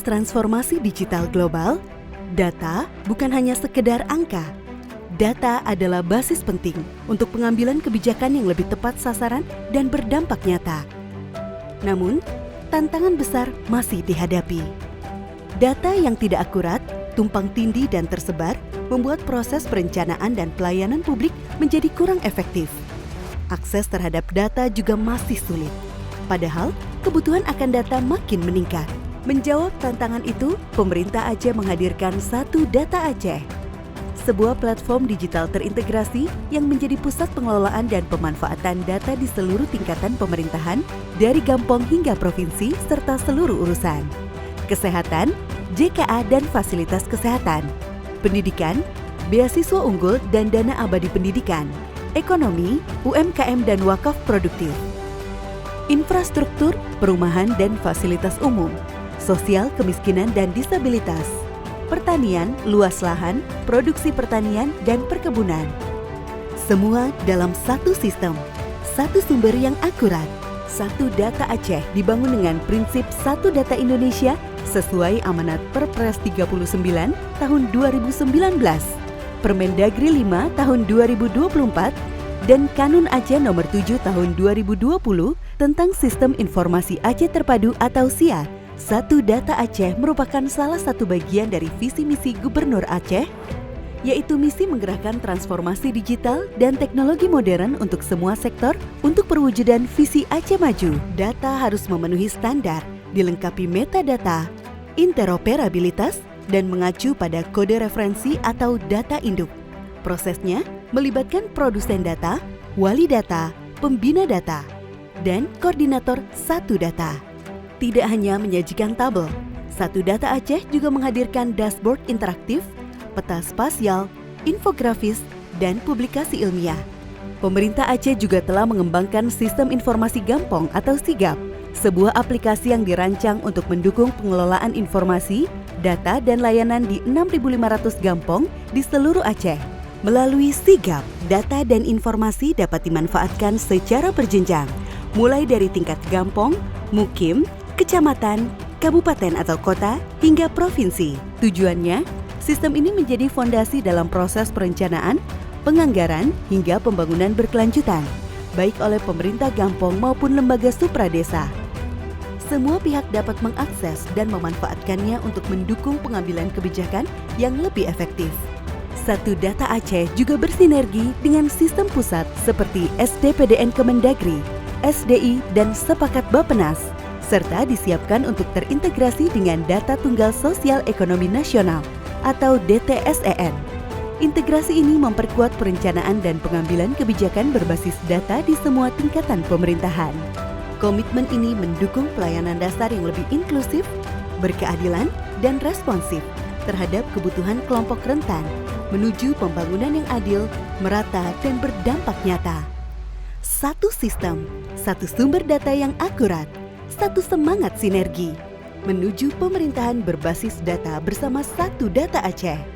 transformasi digital global, data bukan hanya sekedar angka. Data adalah basis penting untuk pengambilan kebijakan yang lebih tepat sasaran dan berdampak nyata. Namun, tantangan besar masih dihadapi. Data yang tidak akurat, tumpang tindih dan tersebar membuat proses perencanaan dan pelayanan publik menjadi kurang efektif. Akses terhadap data juga masih sulit. Padahal, kebutuhan akan data makin meningkat. Menjawab tantangan itu, pemerintah Aceh menghadirkan Satu Data Aceh, sebuah platform digital terintegrasi yang menjadi pusat pengelolaan dan pemanfaatan data di seluruh tingkatan pemerintahan, dari Gampong hingga provinsi serta seluruh urusan. Kesehatan, JKA dan fasilitas kesehatan, pendidikan, beasiswa unggul dan dana abadi pendidikan, ekonomi, UMKM dan wakaf produktif, infrastruktur, perumahan dan fasilitas umum, sosial, kemiskinan dan disabilitas, pertanian, luas lahan, produksi pertanian dan perkebunan. Semua dalam satu sistem, satu sumber yang akurat. Satu Data Aceh dibangun dengan prinsip Satu Data Indonesia sesuai amanat Perpres 39 tahun 2019, Permendagri 5 tahun 2024, dan Kanun Aceh nomor 7 tahun 2020 tentang Sistem Informasi Aceh Terpadu atau SIA. Satu Data Aceh merupakan salah satu bagian dari visi misi Gubernur Aceh, yaitu misi menggerakkan transformasi digital dan teknologi modern untuk semua sektor untuk perwujudan visi Aceh Maju. Data harus memenuhi standar, dilengkapi metadata, interoperabilitas, dan mengacu pada kode referensi atau data induk. Prosesnya melibatkan produsen data, wali data, pembina data, dan koordinator Satu Data. Tidak hanya menyajikan tabel, Satu Data Aceh juga menghadirkan dashboard interaktif, peta spasial, infografis, dan publikasi ilmiah. Pemerintah Aceh juga telah mengembangkan Sistem Informasi Gampong atau SIGAP, sebuah aplikasi yang dirancang untuk mendukung pengelolaan informasi, data, dan layanan di 6.500 gampong di seluruh Aceh. Melalui SIGAP, data dan informasi dapat dimanfaatkan secara berjenjang, mulai dari tingkat gampong, mukim, kecamatan, kabupaten atau kota, hingga provinsi. Tujuannya, sistem ini menjadi fondasi dalam proses perencanaan, penganggaran, hingga pembangunan berkelanjutan, baik oleh pemerintah gampong maupun lembaga supradesa. Semua pihak dapat mengakses dan memanfaatkannya untuk mendukung pengambilan kebijakan yang lebih efektif. Satu Data Aceh juga bersinergi dengan sistem pusat seperti SDPDN Kemendagri, SDI, dan Sepakat Bappenas, serta disiapkan untuk terintegrasi dengan Data Tunggal Sosial Ekonomi Nasional atau DTSEN. Integrasi ini memperkuat perencanaan dan pengambilan kebijakan berbasis data di semua tingkatan pemerintahan. Komitmen ini mendukung pelayanan dasar yang lebih inklusif, berkeadilan, dan responsif terhadap kebutuhan kelompok rentan, menuju pembangunan yang adil, merata, dan berdampak nyata. Satu sistem, satu sumber data yang akurat, satu semangat sinergi, menuju pemerintahan berbasis data bersama Satu Data Aceh.